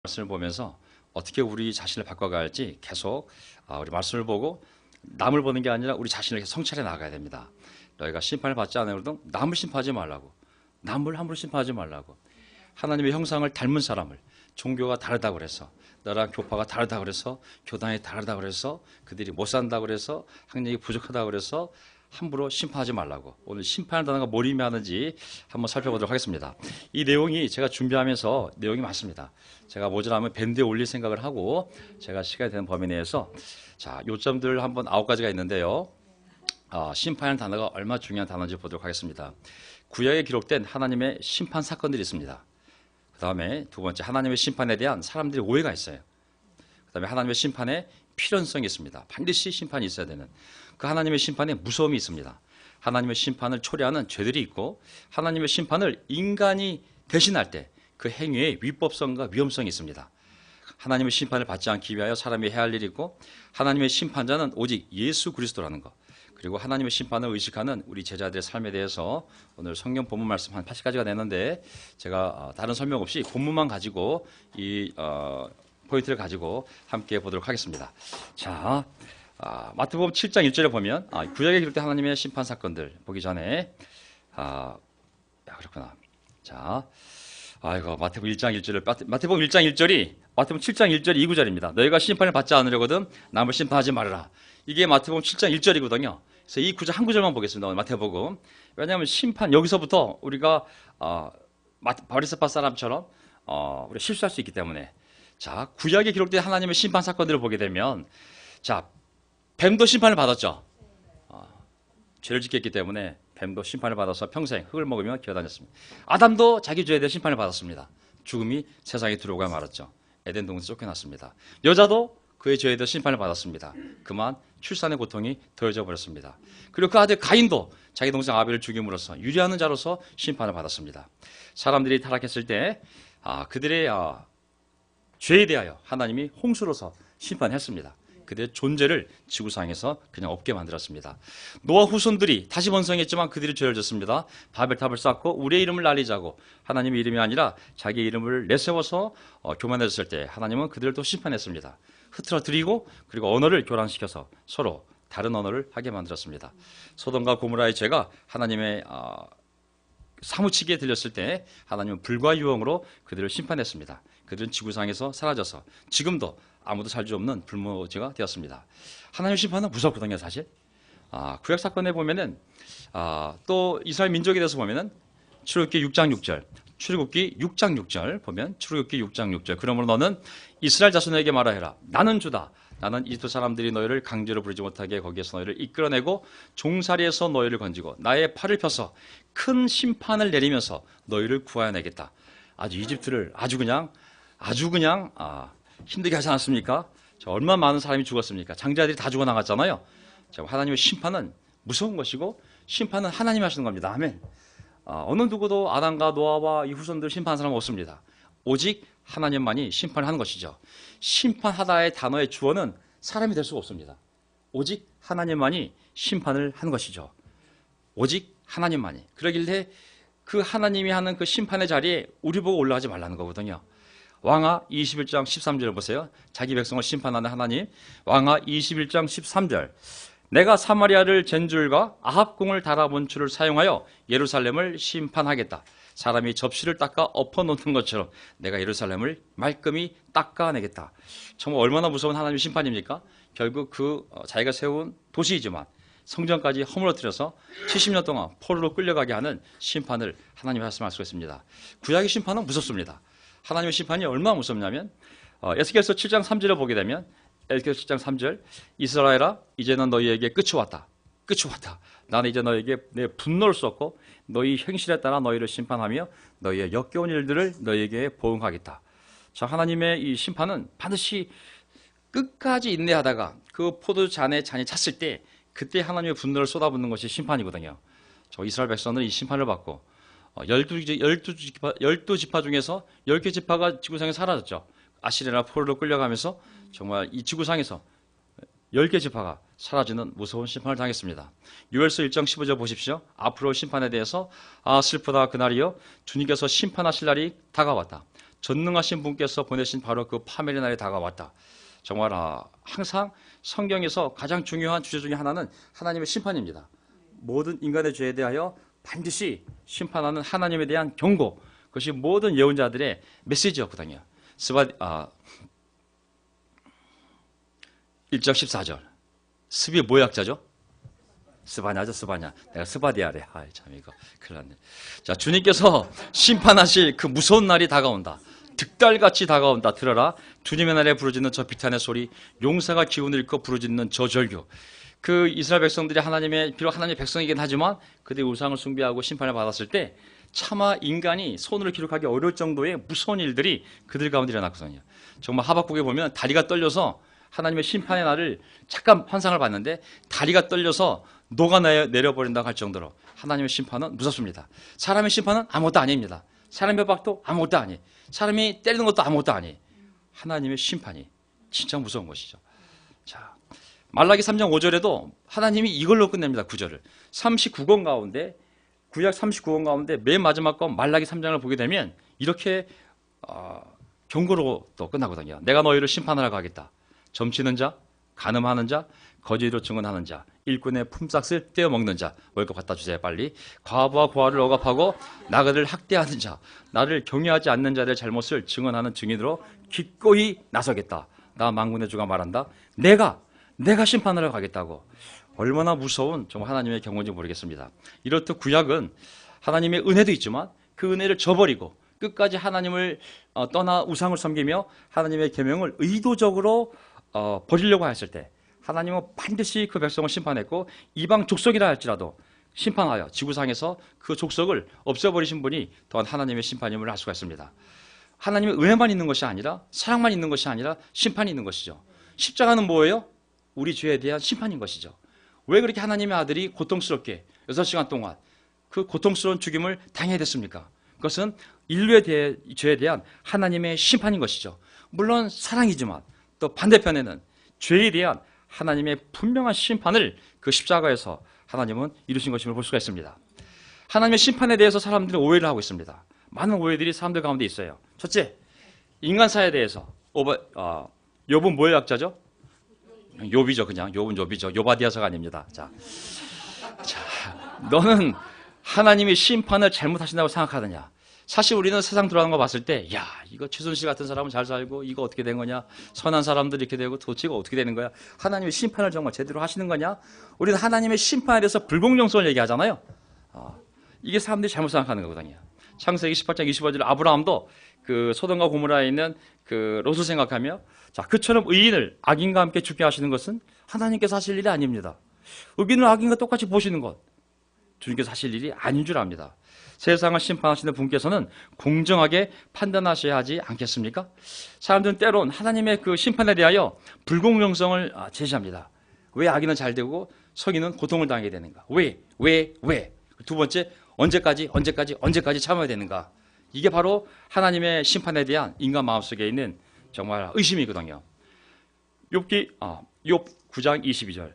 말씀을 보면서 어떻게 우리 자신을 바꿔가야 할지 계속 우리 말씀을 보고 남을 보는 게 아니라 우리 자신을 성찰해 나가야 됩니다. 너희가 심판을 받지 않으려거든 남을 심판하지 말라고. 남을 함부로 심판하지 말라고. 하나님의 형상을 닮은 사람을 종교가 다르다고 그래서 너랑 교파가 다르다고 그래서 교단이 다르다고 그래서 그들이 못 산다고 그래서 학력이 부족하다고 그래서 함부로 심판하지 말라고. 오늘 심판을 단어가 뭘 의미하는지 한번 살펴보도록 하겠습니다. 이 내용이 제가 준비하면서 내용이 많습니다. 제가 모자라면 밴드에 올릴 생각을 하고 제가 시간이 되는 범위 내에서 자, 요점들 한번 9가지가 있는데요. 심판이라는 단어가 얼마나 중요한 단어인지 보도록 하겠습니다. 구약에 기록된 하나님의 심판 사건들이 있습니다. 그 다음에 두 번째, 하나님의 심판에 대한 사람들의 오해가 있어요. 그 다음에 하나님의 심판에 필연성이 있습니다. 반드시 심판이 있어야 되는 그 하나님의 심판에 무서움이 있습니다. 하나님의 심판을 초래하는 죄들이 있고 하나님의 심판을 인간이 대신할 때 그 행위의 위법성과 위험성이 있습니다. 하나님의 심판을 받지 않기 위하여 사람이 해야 할 일이 있고 하나님의 심판자는 오직 예수 그리스도라는 것, 그리고 하나님의 심판을 의식하는 우리 제자들의 삶에 대해서 오늘 성경 본문 말씀 한 80가지가 되는데 제가 다른 설명 없이 본문만 가지고 이 포인트를 가지고 함께 보도록 하겠습니다. 자, 마태복음 7장 1절에 보면 구약에 기록된 하나님의 심판 사건들 보기 전에 그렇구나. 자, 마태복음 1장 1절을 마태복음 1장 1절이 마태복음 7장 1절이 이 구절입니다. 너희가 심판을 받지 않으려거든 남을 심판하지 말아라. 이게 마태복음 7장 1절이거든요. 그래서 이 구절 한 구절만 보겠습니다. 오늘 마태복음. 왜냐하면 심판 여기서부터 우리가 바리새파 사람처럼 우리가 실수할 수 있기 때문에. 자, 구약에 기록된 하나님의 심판 사건들을 보게 되면 자, 뱀도 심판을 받았죠. 죄를 짓겠기 때문에 뱀도 심판을 받아서 평생 흙을 먹으며 기어다녔습니다. 아담도 자기 죄에 대해 심판을 받았습니다. 죽음이 세상에 들어오고 말았죠. 에덴 동산에서 쫓겨났습니다. 여자도 그의 죄에 대해 심판을 받았습니다. 그만 출산의 고통이 더해져 버렸습니다. 그리고 그 아들 가인도 자기 동생 아벨을 죽임으로써 유리하는 자로서 심판을 받았습니다. 사람들이 타락했을 때 그들의 죄에 대하여 하나님이 홍수로서 심판했습니다. 그들의 존재를 지구상에서 그냥 없게 만들었습니다. 노아 후손들이 다시 번성했지만 그들이 죄를 졌습니다. 바벨탑을 쌓고 우리의 이름을 날리자고 하나님의 이름이 아니라 자기의 이름을 내세워서 교만해졌을 때 하나님은 그들을 또 심판했습니다. 흐트러뜨리고 그리고 언어를 교란시켜서 서로 다른 언어를 하게 만들었습니다. 소돔과 고모라의 죄가 하나님의 사무치게 들렸을 때 하나님은 불과 유황으로 그들을 심판했습니다. 그들은 지구상에서 사라져서 지금도 아무도 살 수 없는 불모지가 되었습니다. 하나님의 심판은 무섭거든요, 사실. 구약 사건에 보면은 또 이스라엘 민족에 대해서 보면은 출애굽기 6장 6절, 출애굽기 6장 6절 보면 출애굽기 6장 6절. 그러므로 너는 이스라엘 자손에게 말하여라. 나는 주다. 나는 이집트 사람들이 너희를 강제로 부르지 못하게 거기에서 너희를 이끌어내고 종살이에서 너희를 건지고 나의 팔을 펴서 큰 심판을 내리면서 너희를 구하여내겠다. 이집트를 아주 그냥 힘들게 하지 않았습니까? 얼마나 많은 사람이 죽었습니까? 장자들이 다 죽어나갔잖아요. 하나님의 심판은 무서운 것이고 심판은 하나님이 하시는 겁니다. 아멘. 어느 누구도 아담과 노아와 이 후손들 심판한 사람은 없습니다. 오직 하나님만이 심판하는 것이죠. 심판하다의 단어의 주어는 사람이 될 수가 없습니다. 오직 하나님만이 심판을 하는 것이죠. 오직 하나님만이. 그러길래 그 하나님이 하는 그 심판의 자리에 우리 보고 올라가지 말라는 거거든요. 왕하 21장 13절 보세요. 자기 백성을 심판하는 하나님. 왕하 21장 13절. 내가 사마리아를 젠줄과 아합궁을 달아본 줄을 사용하여 예루살렘을 심판하겠다. 사람이 접시를 닦아 엎어놓는 것처럼 내가 예루살렘을 말끔히 닦아내겠다. 정말 얼마나 무서운 하나님의 심판입니까? 결국 자기가 세운 도시이지만 성전까지 허물어뜨려서 70년 동안 포로로 끌려가게 하는 심판을 하나님이 말씀할 수 있습니다. 구약의 심판은 무섭습니다. 하나님의 심판이 얼마나 무섭냐면 에스겔서 7장 3절을 보게 되면 에스겔서 7장 3절 이스라엘아 이제는 너희에게 끝이 왔다. 끝이 왔다. 나는 이제 너희에게 내 분노를 쏟고 너희 행실에 따라 너희를 심판하며 너희의 역겨운 일들을 너희에게 보응하겠다. 자, 하나님의 이 심판은 반드시 끝까지 인내하다가 그 포도잔에 잔이 찼을 때 그때 하나님의 분노를 쏟아붓는 것이 심판이거든요. 이스라엘 백성은 이 심판을 받고 12지파 중에서 10개 지파가 지구상에 사라졌죠. 아시리나 포로로 끌려가면서 정말 이 지구상에서 10개 지파가 사라지는 무서운 심판을 당했습니다. 요엘서 1장 15절 보십시오. 앞으로 심판에 대해서 슬프다 그날이요 주님께서 심판하실 날이 다가왔다. 전능하신 분께서 보내신 바로 그 파멸의 날이 다가왔다. 정말 항상 성경에서 가장 중요한 주제 중에 하나는 하나님의 심판입니다. 모든 인간의 죄에 대하여 반드시 심판하는 하나님에 대한 경고, 그것이 모든 예언자들의 메시지였거든요. 1장 14절. 습이 뭐의 약자죠? 스바냐죠, 스바냐. 내가 스바디아래. 참 이거 큰일 났네. 자, 주님께서 심판하실 그 무서운 날이 다가온다. 득달같이 다가온다. 들어라. 주님의 날에 부르짖는 저 비탄의 소리, 용사가 기운을 잃고 부르짖는 저 절규. 그 이스라엘 백성들이 비록 하나님의 백성이긴 하지만 그들이 우상을 숭배하고 심판을 받았을 때 차마 인간이 손으로 기록하기 어려울 정도의 무서운 일들이 그들 가운데 일어났거든요. 정말 하박국에 보면 다리가 떨려서 하나님의 심판의 날을 잠깐 환상을 봤는데 다리가 떨려서 녹아내려버린다고 할 정도로 하나님의 심판은 무섭습니다. 사람의 심판은 아무것도 아닙니다. 사람의 핍박도 아무것도 아니, 사람이 때리는 것도 아무것도 아니, 하나님의 심판이 진짜 무서운 것이죠. 자, 말라기 3장 5절에도 하나님이 이걸로 끝냅니다. 9절을 39권 가운데, 구약 39권 가운데 맨 마지막 건 말라기 3장을 보게 되면 이렇게 경고로 또 끝나거든요. 내가 너희를 심판하러 가겠다. 점치는 자, 간음하는 자, 거짓으로 증언하는 자, 일꾼의 품삯을 떼어먹는 자, 월급 갖다 주세요 빨리. 과부와 고아를 억압하고 나그를 학대하는 자, 나를 경외하지 않는 자들의 잘못을 증언하는 증인으로 기꺼이 나서겠다. 나 만군의 주가 말한다. 내가 심판하러 가겠다고. 얼마나 무서운 정말 하나님의 경고인지 모르겠습니다. 이렇듯 구약은 하나님의 은혜도 있지만 그 은혜를 저버리고 끝까지 하나님을 떠나 우상을 섬기며 하나님의 계명을 의도적으로 버리려고 했을 때 하나님은 반드시 그 백성을 심판했고 이방 족속이라 할지라도 심판하여 지구상에서 그 족속을 없애버리신 분이 또한 하나님의 심판임을 알 수가 있습니다. 하나님의 은혜만 있는 것이 아니라 사랑만 있는 것이 아니라 심판이 있는 것이죠. 십자가는 뭐예요? 우리 죄에 대한 심판인 것이죠. 왜 그렇게 하나님의 아들이 고통스럽게 6시간 동안 그 고통스러운 죽임을 당해야 됐습니까? 그것은 인류의 죄에 대한 하나님의 심판인 것이죠. 물론 사랑이지만 또 반대편에는 죄에 대한 하나님의 분명한 심판을 그 십자가에서 하나님은 이루신 것임을 볼 수가 있습니다. 하나님의 심판에 대해서 사람들이 오해를 하고 있습니다. 많은 오해들이 사람들 가운데 있어요. 첫째, 인간사에 대해서 욥은 뭐의 약자죠? 욥이죠. 그냥 욥은 욥이죠. 욥아디아서가 아닙니다. 자, 너는 하나님의 심판을 잘못하신다고 생각하느냐? 사실 우리는 세상 돌아가는 거 봤을 때, 야, 이거 최순실 같은 사람은 잘 살고 이거 어떻게 된 거냐? 선한 사람들이 이렇게 되고 도대체 이거 어떻게 되는 거야? 하나님의 심판을 정말 제대로 하시는 거냐? 우리는 하나님의 심판에 대해서 불공정성을 얘기하잖아요. 이게 사람들이 잘못 생각하는 거거든요. 창세기 18장 25절 아브라함도 그 소돔과 고모라에 있는 그 롯을 생각하며, 자, 그처럼 의인을 악인과 함께 죽게 하시는 것은 하나님께서 하실 일이 아닙니다. 의인을 악인과 똑같이 보시는 것, 주님께서 하실 일이 아닌 줄 압니다. 세상을 심판하시는 분께서는 공정하게 판단하셔야 하지 않겠습니까? 사람들은 때론 하나님의 그 심판에 대하여 불공정성을 제시합니다. 왜 악인은 잘 되고 성인은 고통을 당하게 되는가? 왜? 두 번째, 언제까지 참아야 되는가? 이게 바로 하나님의 심판에 대한 인간 마음속에 있는 정말 의심이거든요. 욥 9장 22절.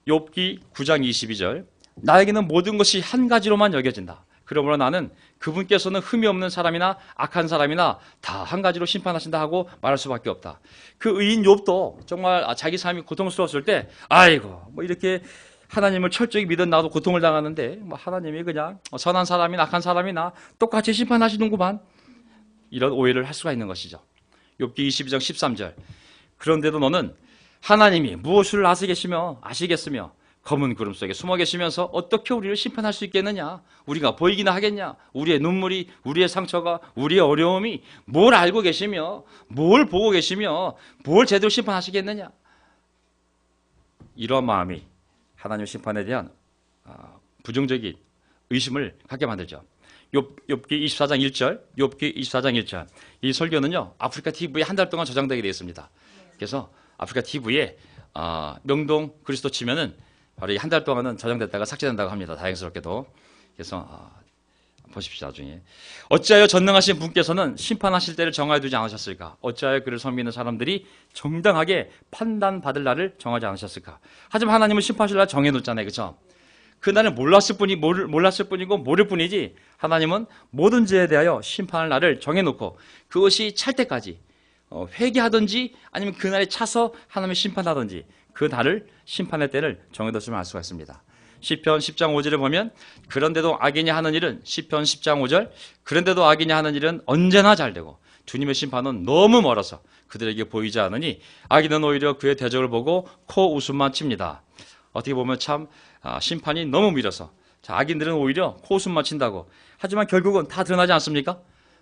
욥기 9장 22절. 나에게는 모든 것이 한 가지로만 여겨진다. 그러므로 나는 그분께서는 흠이 없는 사람이나 악한 사람이나 다 한 가지로 심판하신다 하고 말할 수밖에 없다. 그 의인 욥도 정말 자기 삶이 고통스러웠을 때, 아이고, 뭐 이렇게 하나님을 철저히 믿은 나도 고통을 당하는데 뭐 하나님이 그냥 선한 사람이나 악한 사람이나 똑같이 심판하시는구만, 이런 오해를 할 수가 있는 것이죠. 욥기 22장 13절. 그런데도 너는 하나님이 무엇을 아시겠으며 검은 구름 속에 숨어 계시면서 어떻게 우리를 심판할 수 있겠느냐? 우리가 보이기나 하겠냐? 우리의 눈물이, 우리의 상처가, 우리의 어려움이 뭘 알고 계시며 뭘 보고 계시며 뭘 제대로 심판하시겠느냐? 이러한 마음이 하나님의 심판에 대한 부정적인 의심을 갖게 만들죠. 욥기 24장 1절, 욥기 24장 1절. 이 설교는요, 아프리카 TV에 한 달 동안 저장되게 되어 있습니다. 그래서 아프리카 TV에 명동 그리스도 치면은 바로 이 한 달 동안은 저장됐다가 삭제된다고 합니다. 다행스럽게도. 그래서 보십시오, 나중에. 어찌하여 전능하신 분께서는 심판하실 때를 정하여 두지 않으셨을까? 어찌하여 그를 섬기는 사람들이 정당하게 판단받을 날을 정하지 않으셨을까? 하지만 하나님은 심판하실 날 정해놓잖아요. 그렇죠? 그날을 몰랐을 뿐이고 모를 뿐이지 하나님은 모든 죄에 대하여 심판할 날을 정해놓고 그것이 찰 때까지 회개하든지 아니면 그날에 차서 하나님의 심판하든지 그 날을 심판의 때를 정해뒀음을 알 수가 있습니다. 시편 10장 5절에 보면 그런데도 악인이 하는 일은 시편 10장 5절 그런데도 악인이 하는 일은 언제나 잘되고 주님의 심판은 너무 멀어서 그들에게 보이지 않으니 악인은 오히려 그의 대적을 보고 코 웃음만 칩니다. 어떻게 보면 참 심판이 너무 미뤄서 악인들은 오히려 코 웃음만 친다고. 하지만 결국은 다 드러나지 않습니까?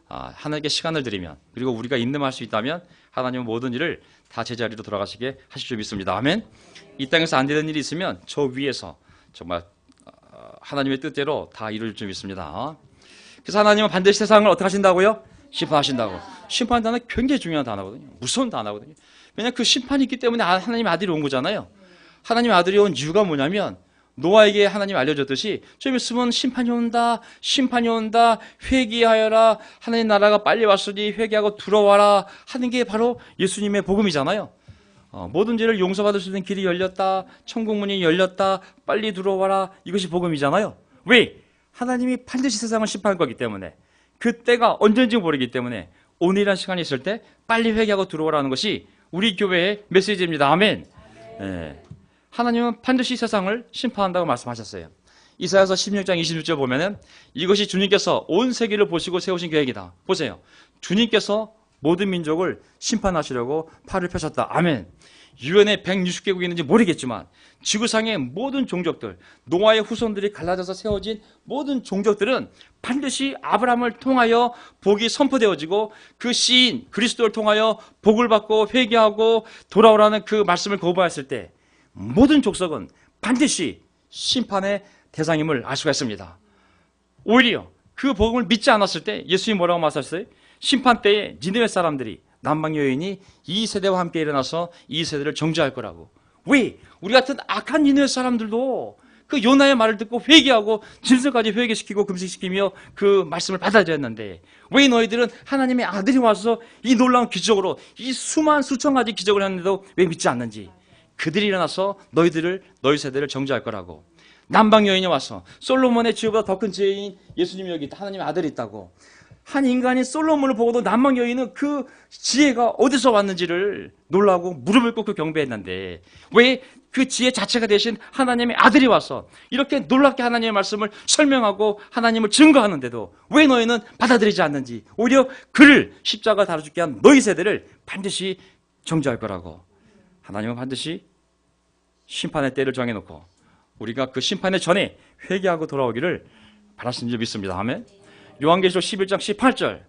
하나님께 시간을 드리면 그리고 우리가 인내할 수 있다면 하나님은 모든 일을 다 제자리로 돌아가시게 하실 줄 믿습니다. 아멘. 이 땅에서 안 되는 일이 있으면 저 위에서 정말 하나님의 뜻대로 다 이룰 줄 믿습니다. 그래서 하나님은 반드시 세상을 어떻게 하신다고요? 심판하신다고. 심판하는 단어는 굉장히 중요한 단어거든요. 무서운 단어거든요. 왜냐하면 그 심판이 있기 때문에 하나님의 아들이 온 거잖아요. 하나님의 아들이 온 이유가 뭐냐면 노아에게 하나님이 알려줬듯이 좀 있으면 심판이 온다, 회개하여라, 하나님 나라가 빨리 왔으니 회개하고 들어와라 하는 게 바로 예수님의 복음이잖아요. 모든 죄를 용서받을 수 있는 길이 열렸다, 천국문이 열렸다, 빨리 들어와라, 이것이 복음이잖아요. 왜? 하나님이 반드시 세상을 심판할 거기 때문에, 그 때가 언제인지 모르기 때문에 오늘이라는 시간이 있을 때 빨리 회개하고 들어오라는 것이 우리 교회의 메시지입니다. 아멘. 네. 하나님은 반드시 세상을 심판한다고 말씀하셨어요. 이사야서 16장 26절 보면은 이것이 주님께서 온 세계를 보시고 세우신 계획이다. 보세요. 주님께서 모든 민족을 심판하시려고 팔을 펴셨다. 아멘. 유엔에 160개국이 있는지 모르겠지만 지구상의 모든 종족들, 노아의 후손들이 갈라져서 세워진 모든 종족들은 반드시 아브라함을 통하여 복이 선포되어지고 그 시인 그리스도를 통하여 복을 받고 회개하고 돌아오라는 그 말씀을 거부했을 때 모든 족속은 반드시 심판의 대상임을 알 수가 있습니다. 오히려 그 복음을 믿지 않았을 때 예수님이 뭐라고 말씀하셨어요? 심판 때에 니느웨 사람들이 남방 여인이 이 세대와 함께 일어나서 이 세대를 정죄할 거라고. 왜? 우리 같은 악한 니느웨 사람들도 그 요나의 말을 듣고 회개하고 짐승까지 회개시키고 금식시키며 그 말씀을 받아들였는데 왜 너희들은 하나님의 아들이 와서 이 놀라운 기적으로 이 수만 수천 가지 기적을 했는데도 왜 믿지 않는지. 그들이 일어나서 너희 세대를 정죄할 거라고. 남방 여인이 와서 솔로몬의 지혜보다 더 큰 지혜인 예수님이 여기 있다. 하나님의 아들이 있다고. 한 인간이 솔로몬을 보고도 남방 여인은 그 지혜가 어디서 왔는지를 놀라고 무릎을 꿇고 경배했는데 왜 그 지혜 자체가 되신 하나님의 아들이 와서 이렇게 놀랍게 하나님의 말씀을 설명하고 하나님을 증거하는데도 왜 너희는 받아들이지 않는지. 오히려 그를 십자가 달아 죽게 한 너희 세대를 반드시 정죄할 거라고. 하나님은 반드시 심판의 때를 정해놓고 우리가 그 심판의 전에 회개하고 돌아오기를 바라시는 줄 믿습니다. 아멘. 요한계시록 11장 18절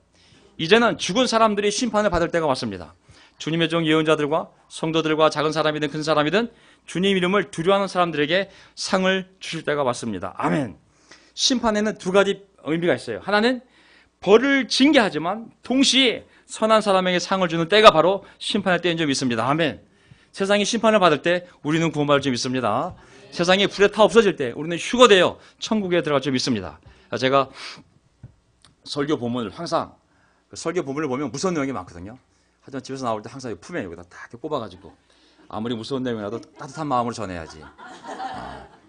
이제는 죽은 사람들이 심판을 받을 때가 왔습니다. 주님의 종 예언자들과 성도들과 작은 사람이든 큰 사람이든 주님 이름을 두려워하는 사람들에게 상을 주실 때가 왔습니다. 아멘. 심판에는 두 가지 의미가 있어요. 하나는 벌을 징계하지만 동시에 선한 사람에게 상을 주는 때가 바로 심판의 때인 줄 믿습니다. 아멘. 세상이 심판을 받을 때 우리는 구원받을 줄 믿습니다. 세상이 불에 타 없어질 때 우리는 휴거되어 천국에 들어갈 줄 믿습니다. 제가 설교 본문을 항상 설교 본문을 보면 무서운 내용이 많거든요. 하지만 집에서 나올 때 항상 품에 여기다 딱 이렇게 꼽아가지고 아무리 무서운 내용이라도 따뜻한 마음으로 전해야지.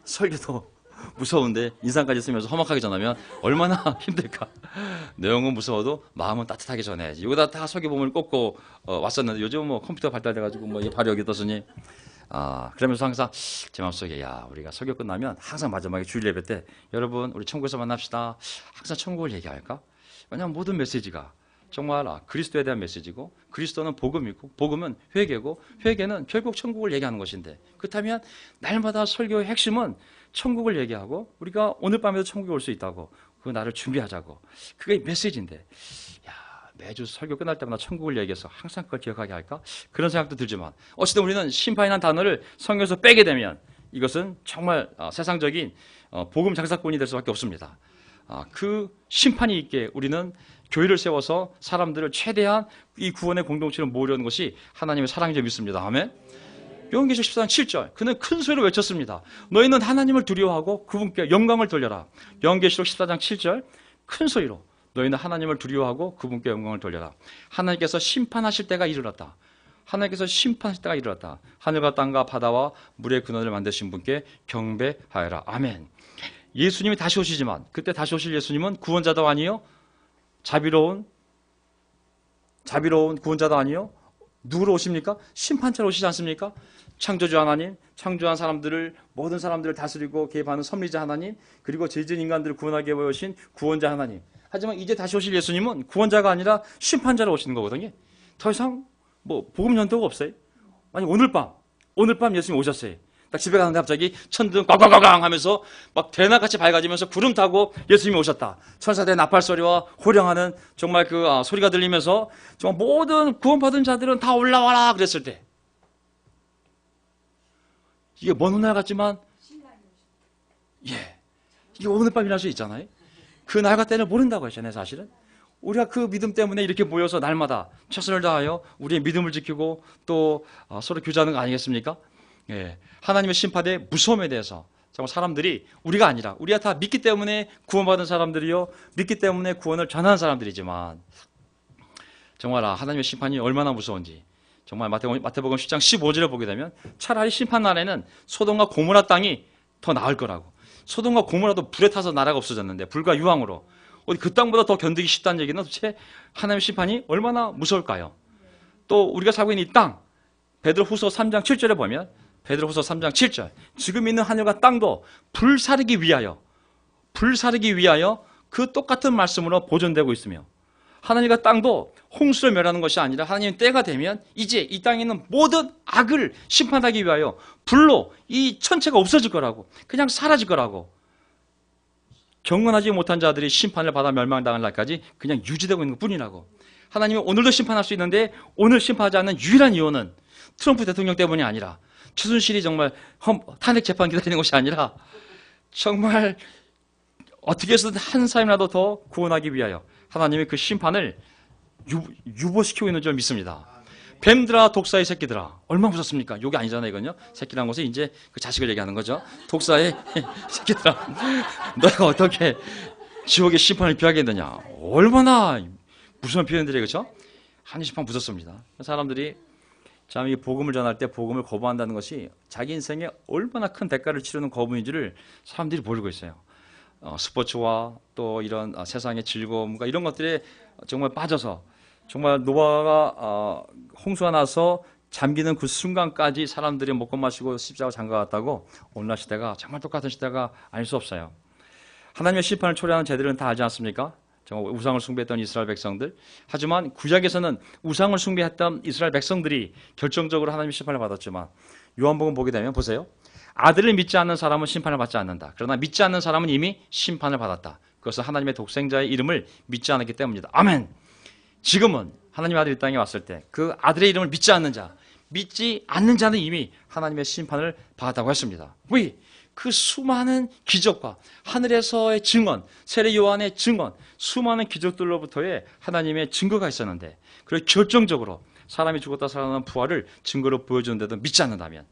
설교도 무서운데 인상까지 쓰면서 험악하게 전하면 얼마나 힘들까. 내용은 무서워도 마음은 따뜻하게 전해야지. 여기다 다 설교 본문을 꼽고 왔었는데 요즘 뭐 컴퓨터 발달돼가지고 뭐 바로 여기 떴으니 그러면서 항상 제 마음속에 우리가 설교 끝나면 항상 마지막에 주일 예배 때 여러분 우리 천국에서 만납시다. 항상 천국을 얘기할까? 왜냐하면 모든 메시지가 정말 그리스도에 대한 메시지고 그리스도는 복음이고 복음은 회개고 회개는 결국 천국을 얘기하는 것인데 그렇다면 날마다 설교의 핵심은 천국을 얘기하고 우리가 오늘 밤에도 천국에 올 수 있다고 그 날을 준비하자고 그게 메시지인데 매주 설교 끝날 때마다 천국을 얘기해서 항상 그걸 기억하게 할까? 그런 생각도 들지만 어쨌든 우리는 심판이라는 단어를 성경에서 빼게 되면 이것은 정말 세상적인 복음 장사꾼이 될 수밖에 없습니다. 그 심판이 있게 우리는 교회를 세워서 사람들을 최대한 이 구원의 공동체로 모으려는 것이 하나님의 사랑인 줄 믿습니다. 아멘. 요한계시록 14장 7절 그는 큰 소리로 외쳤습니다. 너희는 하나님을 두려워하고 그분께 영광을 돌려라. 요한계시록 14장 7절 큰 소리로 너희는 하나님을 두려워하고 그분께 영광을 돌려라. 하나님께서 심판하실 때가 이르렀다. 하나님께서 심판하실 때가 이르렀다. 하늘과 땅과 바다와 물의 근원을 만드신 분께 경배하여라. 아멘. 예수님이 다시 오시지만 그때 다시 오실 예수님은 구원자도 아니요, 자비로운 구원자도 아니요, 누구로 오십니까? 심판자로 오시지 않습니까? 창조주 하나님, 창조한 사람들을, 모든 사람들을 다스리고 개입하는 섭리자 하나님, 그리고 죄진 인간들을 구원하게 오신 구원자 하나님. 하지만 이제 다시 오실 예수님은 구원자가 아니라 심판자로 오시는 거거든요. 더 이상 복음 연도가 없어요. 아니 오늘 밤 예수님 오셨어요. 딱 집에 가는데 갑자기 천둥 꽝꽝꽝꽝 하면서 막 대낮같이 밝아지면서 구름 타고 예수님이 오셨다. 천사들의 나팔 소리와 호령하는 정말 그 소리가 들리면서 정말 모든 구원받은 자들은 다 올라와라 그랬을 때, 이게 먼 훗날 같지만 이게 오늘 밤이 날 수 있잖아요. 그 날과 때를 모른다고 했잖아요. 사실은 우리가 그 믿음 때문에 이렇게 모여서 날마다 최선을 다하여 우리의 믿음을 지키고 또 서로 교제하는 거 아니겠습니까? 하나님의 심판의 무서움에 대해서 정말 사람들이, 우리가 아니라 우리가 다 믿기 때문에 구원받은 사람들이요, 믿기 때문에 구원을 전하는 사람들이지만 정말 하나님의 심판이 얼마나 무서운지, 정말 마태복음 10장 15절을 보게 되면 차라리 심판 날에는 소돔과 고모라 땅이 더 나을 거라고. 소돔과 고모라도 불에 타서 나라가 없어졌는데 불과 유황으로 어디 그 땅보다 더 견디기 쉽다는 얘기는 도대체 하나님의 심판이 얼마나 무서울까요? 또 우리가 살고 있는 이 땅, 베드로후서 3장 7절에 보면, 베드로후서 3장 7절, 지금 있는 하늘과 땅도 불사르기 위하여 그 똑같은 말씀으로 보존되고 있으며, 하늘과 땅도 홍수를 멸하는 것이 아니라 하나님 때가 되면 이제 이 땅에 있는 모든 악을 심판하기 위하여 불로 이 천체가 없어질 거라고, 그냥 사라질 거라고. 경건하지 못한 자들이 심판을 받아 멸망당할 날까지 그냥 유지되고 있는 것뿐이라고. 하나님은 오늘도 심판할 수 있는데 오늘 심판하지 않는 유일한 이유는 트럼프 대통령 때문이 아니라, 최순실이 정말 탄핵 재판 기다리는 것이 아니라, 정말 어떻게 해서든 한 사람이라도 더 구원하기 위하여 하나님이 그 심판을 유보시키고 있는 줄 믿습니다. 뱀들아 독사의 새끼들아, 얼마나 무섭습니까? 욕이 아니잖아요 이건요. 새끼라는 것은 이제 그 자식을 얘기하는 거죠. 독사의 새끼들아, 너희가 어떻게 지옥의 심판을 피하겠느냐. 얼마나 무서운 표현들이에요, 그렇죠? 하나님 심판 무섭습니다. 사람들이 참 이 복음을 전할 때 복음을 거부한다는 것이 자기 인생에 얼마나 큰 대가를 치르는 거부인지를 사람들이 모르고 있어요. 스포츠와 또 이런 세상의 즐거움과 이런 것들에 정말 빠져서, 정말 노아가 홍수가 나서 잠기는 그 순간까지 사람들이 먹고 마시고 십자가 장가갔다고 오늘날 시대가 정말 똑같은 시대가 아닐 수 없어요. 하나님의 심판을 초래하는 제들은 다 알지 않습니까? 정말 우상을 숭배했던 이스라엘 백성들. 하지만 구약에서는 우상을 숭배했던 이스라엘 백성들이 결정적으로 하나님의 심판을 받았지만, 요한복음 보게 되면 보세요. 아들을 믿지 않는 사람은 심판을 받지 않는다. 그러나 믿지 않는 사람은 이미 심판을 받았다. 그것은 하나님의 독생자의 이름을 믿지 않았기 때문이다. 아멘. 지금은 하나님의 아들이 이 땅에 왔을 때 그 아들의 이름을 믿지 않는 자는 이미 하나님의 심판을 받았다고 했습니다. 왜? 그 수많은 기적과 하늘에서의 증언, 세례 요한의 증언, 수많은 기적들로부터의 하나님의 증거가 있었는데, 그리고 결정적으로 사람이 죽었다 살아나는 부활을 증거로 보여주는데도 믿지 않는다면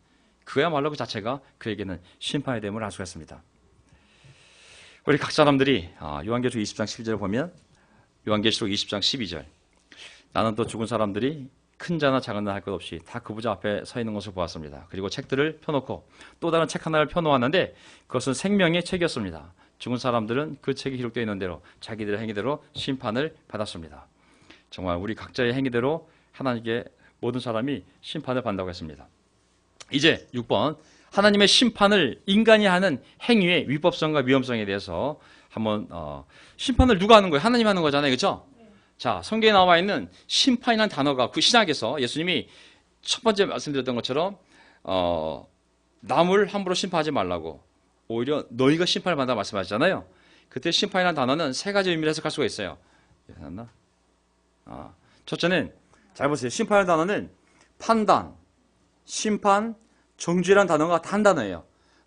그야말로 그 자체가 그에게는 심판이 됨을 알 수가 있습니다. 우리 각 사람들이 요한계시록 20장 12절을 보면, 요한계시록 20장 12절, 나는 또 죽은 사람들이 큰 자나 작은 자 할 것 없이 다 그 부자 앞에 서 있는 것을 보았습니다. 그리고 책들을 펴놓고 또 다른 책 하나를 펴놓았는데 그것은 생명의 책이었습니다. 죽은 사람들은 그 책에 기록되어 있는 대로 자기들의 행위대로 심판을 받았습니다. 정말 우리 각자의 행위대로 하나님께 모든 사람이 심판을 받는다고 했습니다. 이제 6번, 하나님의 심판을 인간이 하는 행위의 위법성과 위험성에 대해서 한번 심판을 누가 하는 거예요? 하나님 하는 거잖아요, 그렇죠? 자, 성경에 나와 있는 심판이라는 단어가 그 신약에서 예수님이 첫 번째 말씀드렸던 것처럼 남을 함부로 심판하지 말라고, 오히려 너희가 심판을 받는다 말씀하셨잖아요. 그때 심판이라는 단어는 세 가지 의미를 해석할 수가 있어요. 첫째는, 잘 보세요. 심판이라는 단어는 판단, 심판, 정죄라는 단어가 다 한 단어예요.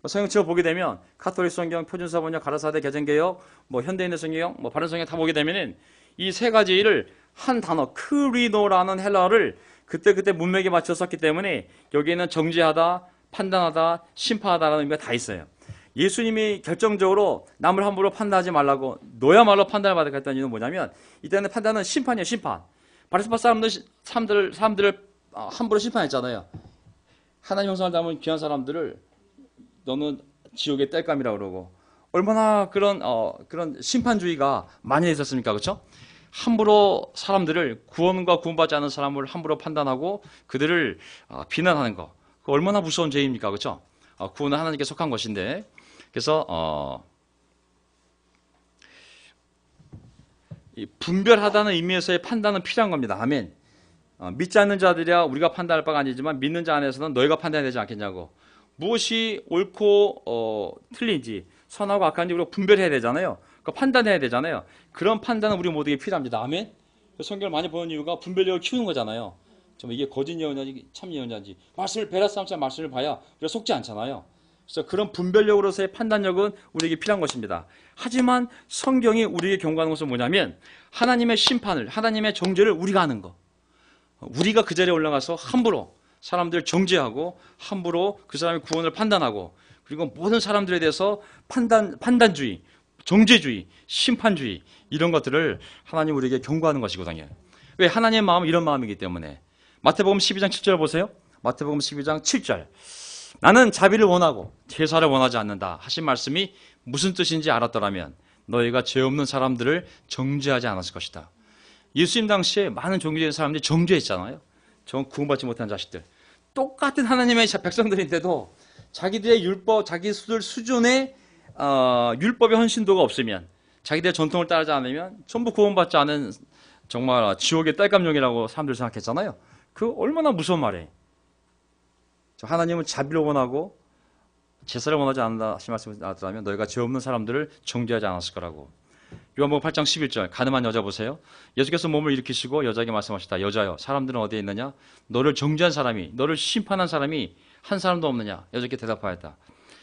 성경책을 보게 되면 가톨릭 성경, 표준사 번역, 가라사대 개정개혁, 현대인의 성경, 바른 성경 다 보게 되면은 이 세 가지를 한 단어, 크리노라는 헬라어를 그때 문맥에 맞춰 썼기 때문에 여기에는 정죄하다, 판단하다, 심판하다라는 의미가 다 있어요. 예수님이 결정적으로 남을 함부로 판단하지 말라고 너야말로 판단을 받았다는 이유는 뭐냐면, 이때는 판단은 심판이에요, 심판. 바리새파 사람들을 함부로 심판했잖아요. 하나님 형상을 담은 귀한 사람들을 너는 지옥의 땔감이라고 그러고 얼마나 그런 심판주의가 많이 있었습니까? 그렇죠? 함부로 사람들을 구원과 구원받지 않은 사람을 함부로 판단하고 그들을 비난하는 거. 그 얼마나 무서운 죄입니까? 그렇죠? 구원은 하나님께 속한 것인데 그래서 이 분별하다는 의미에서의 판단은 필요한 겁니다. 아멘. 믿지 않는 자들이야 우리가 판단할 바가 아니지만 믿는 자 안에서는 너희가 판단해야 되지 않겠냐고. 무엇이 옳고 틀린지 선하고 악한지 우리가 분별해야 되잖아요. 그러니까 판단해야 되잖아요. 그런 판단은 우리 모두에게 필요합니다. 아멘. 성경을 많이 보는 이유가 분별력을 키우는 거잖아요. 정말 이게 거짓 예언자인지 참 예언자인지 말씀을 베라스함처럼 말씀을 봐야 우리가 속지 않잖아요. 그래서 그런 분별력으로서의 판단력은 우리에게 필요한 것입니다. 하지만 성경이 우리에게 경고하는 것은 뭐냐면 하나님의 심판을 하나님의 정죄를 우리가 하는 거. 우리가 그 자리에 올라가서 함부로 사람들을 정죄하고 함부로 그 사람의 구원을 판단하고 그리고 모든 사람들에 대해서 판단주의, 정죄주의, 심판주의 이런 것들을 하나님 우리에게 경고하는 것이거든요. 왜? 하나님의 마음은 이런 마음이기 때문에. 마태복음 12장 7절 보세요. 마태복음 12장 7절. 나는 자비를 원하고 제사를 원하지 않는다 하신 말씀이 무슨 뜻인지 알았더라면 너희가 죄 없는 사람들을 정죄하지 않았을 것이다. 예수님 당시에 많은 종교적인 사람들이 정죄했잖아요. 전 구원받지 못한 자식들. 똑같은 하나님의 백성들인데도 자기들의 율법, 자기들 수준의 율법의 헌신도가 없으면 자기들의 전통을 따르지 않으면 전부 구원받지 않은 정말 지옥의 땔감용이라고 사람들이 생각했잖아요. 그 얼마나 무서운 말이에요. 하나님은 자비를 원하고 제사를 원하지 않는다 하신 말씀을 알았더라면 너희가 죄 없는 사람들을 정죄하지 않았을 거라고. 요한복음 8장 11절 가늠한 여자 보세요. 예수께서 몸을 일으키시고 여자에게 말씀하셨다. 여자여 예수들은 어디에 있느냐? 너를 정죄한 사람이 너를 심판한 사람이 한 사람도 없느냐? 여자께 대답하였다.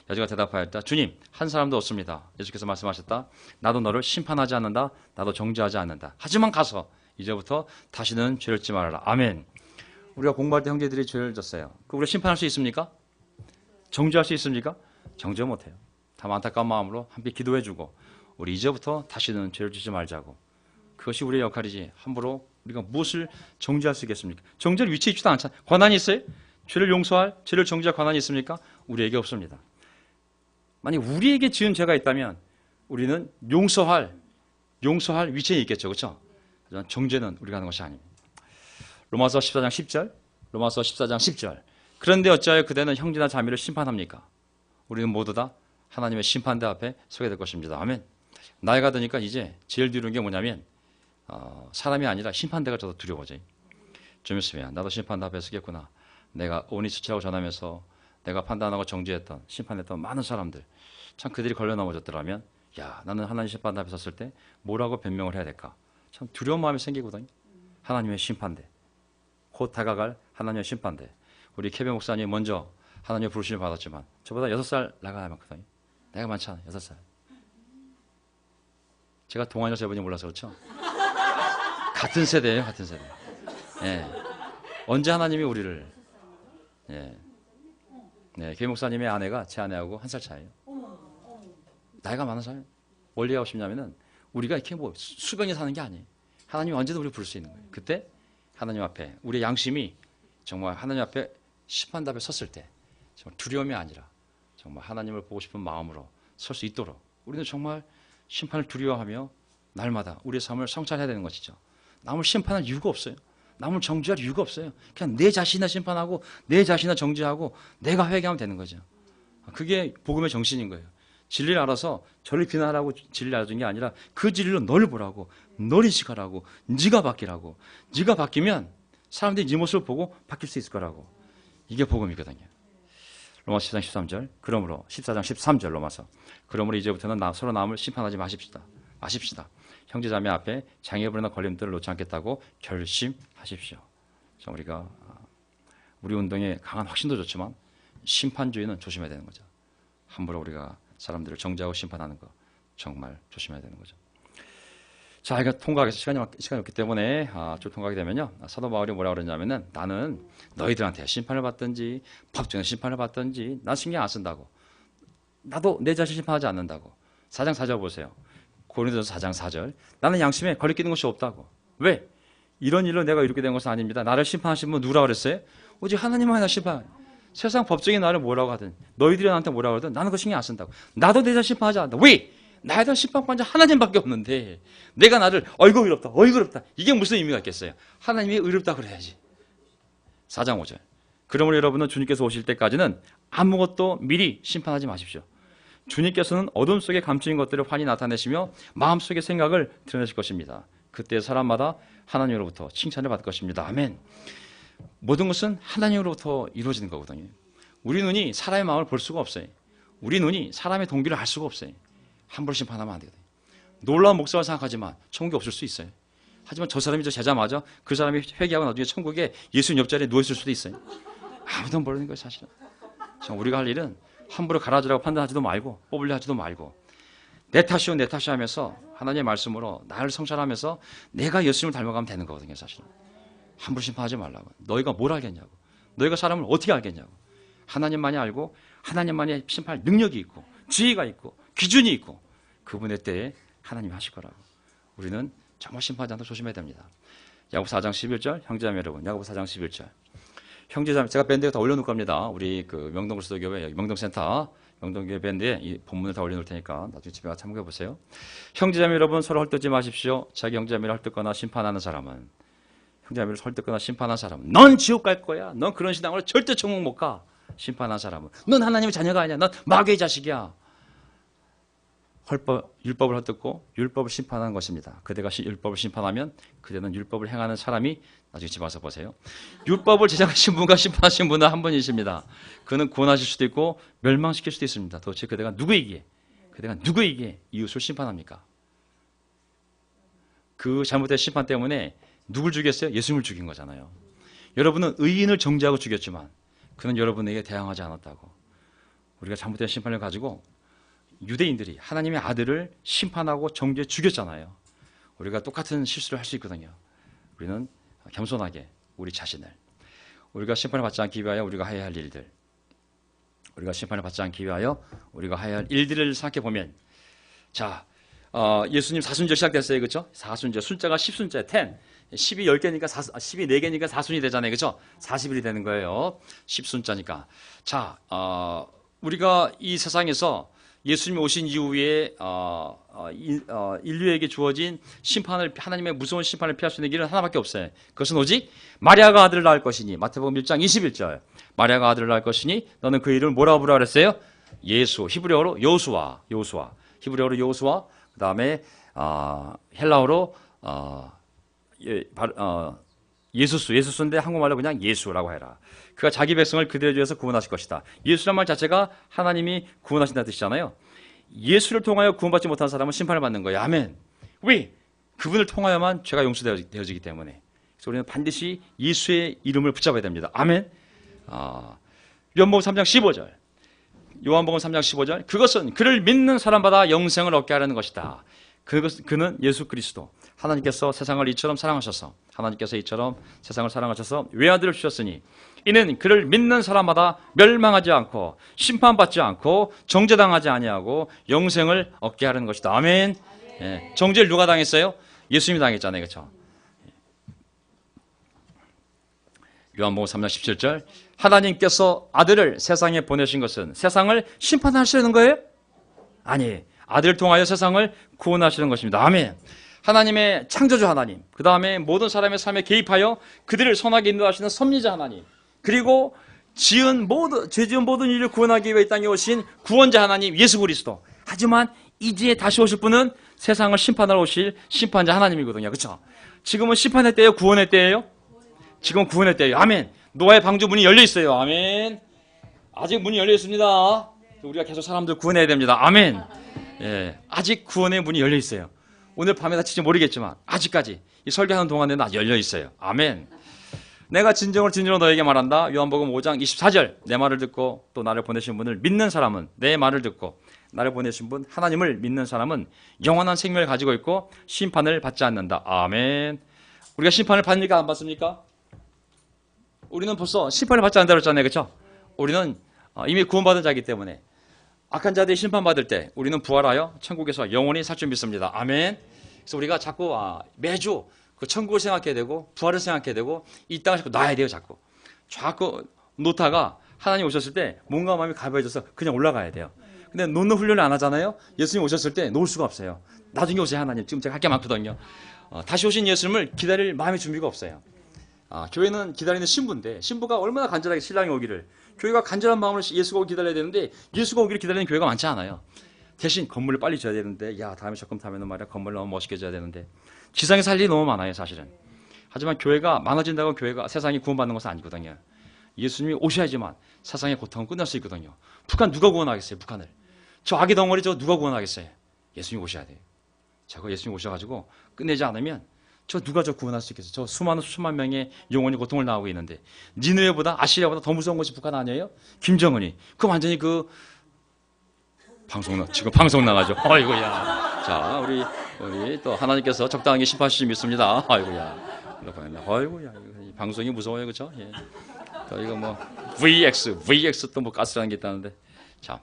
여자가 대답하였다. 주님 한 사람도 없습니다. 예수께서 말씀하셨다. 나도 너를 심판하지 않는다. 나도 정죄하지 않는다. 하지만 가서 이제부터 다시는 죄를 짓지 말아라. 아멘. 우리가 공부할 때 형제들이 죄를 졌어요. 그 우리가 심판할 수 있습니까? 정죄할 수 있습니까? 정죄 못해요. 다만 안타까운 마음으로 함께 기도해주고 우리 이제부터 다시는 죄를 짓지 말자고. 그것이 우리의 역할이지 함부로 우리가 무엇을 정죄할 수 있겠습니까? 정죄를 위치에 있지도 않잖아요. 권한이 있어요? 죄를 용서할, 죄를 정죄할 권한이 있습니까? 우리에게 없습니다. 만약 우리에게 지은 죄가 있다면 우리는 용서할 위치에 있겠죠. 그렇죠? 정죄는 우리가 하는 것이 아닙니다. 로마서 14장 10절. 로마서 14장 10절. 그런데 어찌하여 그대는 형제나 자매를 심판합니까? 우리는 모두 다 하나님의 심판대 앞에 서게 될 것입니다. 아멘. 나이가 드니까 이제 제일 두려운 게 뭐냐면 사람이 아니라 심판대가 저도 두려워져요. 좀 있으면 나도 심판대 앞에 서겠구나. 내가 오니스치라고 전하면서 내가 판단하고 정죄했던 심판했던 많은 사람들 참 그들이 걸려 넘어졌더라면 야 나는 하나님 심판대 앞에 섰을 때 뭐라고 변명을 해야 될까? 참 두려운 마음이 생기거든요. 하나님의 심판대. 곧 다가갈 하나님의 심판대. 우리 케빈 목사님 먼저 하나님의 부르심을 받았지만 저보다 6살 나가야 많거든요. 내가 많잖아요. 6살. 제가 동안이라 저분이 몰라서 그렇죠. 같은 세대예요. 같은 세대. 예. 언제 하나님이 우리를 예. 네, 케빈 목사님의 아내가 제 아내하고 1살 차이에요. 나이가 많은 사람. 원리가 없냐면은 우리가 이렇게 뭐 수변에 사는 게 아니에요. 하나님이 언제든 우리를 부를 수 있는 거예요. 그때 하나님 앞에 우리의 양심이 정말 하나님 앞에 심판대 앞에 섰을 때 정말 두려움이 아니라 정말 하나님을 보고 싶은 마음으로 설 수 있도록 우리는 정말 심판을 두려워하며 날마다 우리의 삶을 성찰해야 되는 것이죠. 남을 심판할 이유가 없어요. 남을 정죄할 이유가 없어요. 그냥 내 자신을 심판하고 내 자신을 정죄하고 내가 회개하면 되는 거죠. 그게 복음의 정신인 거예요. 진리를 알아서 저를 비난하라고 진리를 알아준 게 아니라 그 진리로 너를 보라고 너를 인식하라고 네가 바뀌라고 네가 바뀌면 사람들이 네 모습을 보고 바뀔 수 있을 거라고. 이게 복음이거든요. 로마서 14장 13절 그러므로 14장 13절 로마서 그러므로 이제부터는 서로 남을 심판하지 마십시다. 형제자매 앞에 장애물이나 걸림돌을 놓지 않겠다고 결심하십시오. 자, 우리가 우리 운동에 강한 확신도 좋지만 심판주의는 조심해야 되는 거죠. 함부로 우리가 사람들을 정죄하고 심판하는 거 정말 조심해야 되는 거죠. 자, 이거 통과하기 위해서 시간이 없기 때문에 쭉 통과하게 되면요. 사도 바울이 뭐라고 그러냐면은 나는 너희들한테 심판을 받든지 법정의 심판을 받든지 난 신경 안 쓴다고. 나도 내 자신 심판하지 않는다고. 4장 4절 보세요. 고린도전서 4장 4절. 나는 양심에 거리끼는 것이 없다고. 왜? 이런 일로 내가 이렇게 된 것은 아닙니다. 나를 심판하신 분 누구라고 그랬어요? 오직 하나님만이 나 심판. 세상 법적인 나를 뭐라고 하든 너희들이 나한테 뭐라고 하든 나는 그거 신경 안 쓴다고. 나도 내 자신 심판하지 않는다. 왜? 나에 대한 심판관자 하나님밖에 없는데 내가 나를 어이구 의롭다 어이구 의롭다 이게 무슨 의미가 있겠어요? 하나님이 의롭다 그래야지. 4장 5절. 그러므로 여러분은 주님께서 오실 때까지는 아무것도 미리 심판하지 마십시오. 주님께서는 어둠 속에 감추인 것들을 환히 나타내시며 마음속의 생각을 드러내실 것입니다. 그때 사람마다 하나님으로부터 칭찬을 받을 것입니다. 아멘. 모든 것은 하나님으로부터 이루어지는 거거든요. 우리 눈이 사람의 마음을 볼 수가 없어요. 우리 눈이 사람의 동기를 알 수가 없어요. 함부로 심판하면 안 되거든요. 놀라운 목사가 생각하지만 천국에 없을 수 있어요. 하지만 저 사람이 저 제자 맞아? 그 사람이 회개하고 나중에 천국에 예수님 옆자리에 누워있을 수도 있어요. 아무도 모르는 거예요, 사실은. 우리가 할 일은 함부로 갈아주라고 판단하지도 말고 뽑으려 하지도 말고 내 탓이요 내 탓이 하면서 하나님의 말씀으로 나를 성찰하면서 내가 예수님을 닮아가면 되는 거거든요, 사실은. 함부로 심판하지 말라고. 너희가 뭘 알겠냐고. 너희가 사람을 어떻게 알겠냐고. 하나님만이 알고 하나님만이 심판할 능력이 있고 지혜가 있고 기준이 있고 그분의 때에 하나님이 하실 거라고. 우리는 정말 심판하지 않도록 조심해야 됩니다. 야고보서 4장 11절 형제자매 여러분, 야고보서 4장 11절. 형제자매, 제가 밴드에 다 올려놓을 겁니다. 우리 그 명동그리스도교회 명동센터 명동교회 밴드에 이 본문을 다 올려놓을 테니까 나중에 집에 가서 참고해 보세요. 형제자매 여러분, 서로 헐뜯지 마십시오. 자기 형제자매를 헐뜯거나 심판하는 사람은, 형제자매를 헐뜯거나 심판하는 사람은 넌 지옥 갈 거야. 넌 그런 신앙으로 절대 천국 못 가. 심판하는 사람은 넌 하나님의 자녀가 아니야. 넌 마귀의 자식이야. 율법을 헐뜯고 율법을 심판하는 것입니다. 그대가 율법을 심판하면 그대는 율법을 행하는 사람이, 나중에 집 와서 보세요. 율법을 제정하신 분과 심판하신 분은 한 분이십니다. 그는 구원하실 수도 있고 멸망시킬 수도 있습니다. 도대체 그대가 누구에게 이웃을 심판합니까? 그 잘못된 심판 때문에 누굴 죽였어요? 예수님을 죽인 거잖아요. 여러분은 의인을 정죄하고 죽였지만 그는 여러분에게 대항하지 않았다고. 우리가 잘못된 심판을 가지고 유대인들이 하나님의 아들을 심판하고 정죄해 죽였잖아요. 우리가 똑같은 실수를 할 수 있거든요. 우리는 겸손하게 우리 자신을, 우리가 심판을 받지 않기 위하여 우리가 해야 할 일들, 우리가 심판을 받지 않기 위하여 우리가 해야 할 일들을 생각해 보면, 자, 예수님 사순절 시작됐어요, 그렇죠? 사순절, 숫자가 10순자에 10, 10이 10개니까 10이 4개니까 4순이 되잖아요, 그렇죠? 40일이 되는 거예요. 10순자니까. 자, 우리가 이 세상에서 예수님이 오신 이후에 인류에게 주어진 심판을, 하나님의 무서운 심판을 피할 수 있는 길은 하나밖에 없어요. 그것은 오직 마리아가 아들을 낳을 것이니, 마태복음 1장 21절. 마리아가 아들을 낳을 것이니 너는 그 이름을 뭐라고 부르라 그랬어요? 예수. 히브리어로 요수아. 히브리어로 요수아. 그다음에 헬라어로 예수스인데 한국말로 그냥 예수라고 해라. 그가 자기 백성을 그들의 죄에서 구원하실 것이다. 예수란 말 자체가 하나님이 구원하신다는 뜻이잖아요. 예수를 통하여 구원받지 못한 사람은 심판을 받는 거예요. 아멘. 왜? 그분을 통하여만 죄가 용서되어지기 때문에. 그래서 우리는 반드시 예수의 이름을 붙잡아야 됩니다. 아멘. 요한복음 3장 15절. 요한복음 3장 15절. 그것은 그를 믿는 사람마다 영생을 얻게 하려는 것이다. 그는 예수 그리스도. 하나님께서 세상을 이처럼 사랑하셔서, 하나님께서 이처럼 세상을 사랑하셔서 외아들을 주셨으니 이는 그를 믿는 사람마다 멸망하지 않고 심판받지 않고 정죄당하지 아니하고 영생을 얻게 하려는 것이다. 아멘. 예, 정죄를 누가 당했어요? 예수님이 당했잖아요, 그렇죠? 요한복음 3장 17절. 하나님께서 아들을 세상에 보내신 것은 세상을 심판하시려는 거예요? 아니, 아들을 통하여 세상을 구원하시는 것입니다. 아멘. 하나님의 창조주 하나님, 그 다음에 모든 사람의 삶에 개입하여 그들을 선하게 인도하시는 섭리자 하나님, 그리고 죄 지은 모든 인류를 구원하기 위해 이 땅에 오신 구원자 하나님 예수 그리스도. 하지만 이제 다시 오실 분은 세상을 심판하러 오실 심판자 하나님이거든요. 그렇죠? 지금은 심판의 때예요? 구원의 때예요? 지금은 구원의 때예요. 아멘. 노아의 방주 문이 열려 있어요. 아멘. 아직 문이 열려 있습니다. 우리가 계속 사람들 구원해야 됩니다. 아멘. 예, 아직 구원의 문이 열려 있어요. 오늘 밤에 다칠지 모르겠지만 아직까지 이 설교하는 동안에는 아직 열려 있어요. 아멘. 내가 진정으로 너에게 말한다. 요한복음 5장 24절. 내 말을 듣고 또 나를 보내신 분을 믿는 사람은, 내 말을 듣고 나를 보내신 분 하나님을 믿는 사람은 영원한 생명을 가지고 있고 심판을 받지 않는다. 아멘. 우리가 심판을 받습니까? 안 받습니까? 우리는 벌써 심판을 받지 않는다고 했잖아요. 그렇죠? 우리는 이미 구원받은 자이기 때문에 악한 자들이 심판받을 때 우리는 부활하여 천국에서 영원히 살 줄 믿습니다. 아멘. 그래서 우리가 자꾸 매주 그 천국을 생각해야 되고 부활을 생각해야 되고 이 땅을 자꾸 놔야 돼요. 자꾸 놓다가 하나님 오셨을 때 몸과 마음이 가벼워져서 그냥 올라가야 돼요. 근데 놓는 훈련을 안 하잖아요. 예수님 오셨을 때 놓을 수가 없어요. 나중에 오세요 하나님. 지금 제가 할 게 많거든요. 다시 오신 예수님을 기다릴 마음의 준비가 없어요. 교회는 기다리는 신부인데 신부가 얼마나 간절하게 신랑이 오기를, 교회가 간절한 마음으로 예수가 오기 기다려야 되는데 예수가 오기를 기다리는 교회가 많지 않아요. 대신 건물을 빨리 지어야 되는데 다음에 적금 타면은 말이야 건물 너무 멋있게 지어야 되는데 지상에서 할 일이 너무 많아요 사실은. 하지만 교회가 많아진다고 교회가 세상이 구원받는 것은 아니거든요. 예수님이 오셔야지만 세상의 고통은 끝날 수 있거든요. 북한 누가 구원하겠어요? 북한을. 저 아기 덩어리 저 누가 구원하겠어요? 예수님이 오셔야 돼요. 저거 예수님이 오셔가지고 끝내지 않으면 저 누가 저 구원할 수 있겠어요? 저 수만 명의 영혼이 고통을 당하고 있는데 니느웨보다 아시리아보다 더 무서운 것이 북한 아니에요? 김정은이. 그 완전히 지금 방송 나가죠. 아이고야. 자, 우리 또 하나님께서 적당하게 심판하실 수 믿습니다. 아이고야. 아이고야. 방송이 무서워요, 그렇죠? 예. 또 이거 VX 또 가스라는 게 있다는데. 자,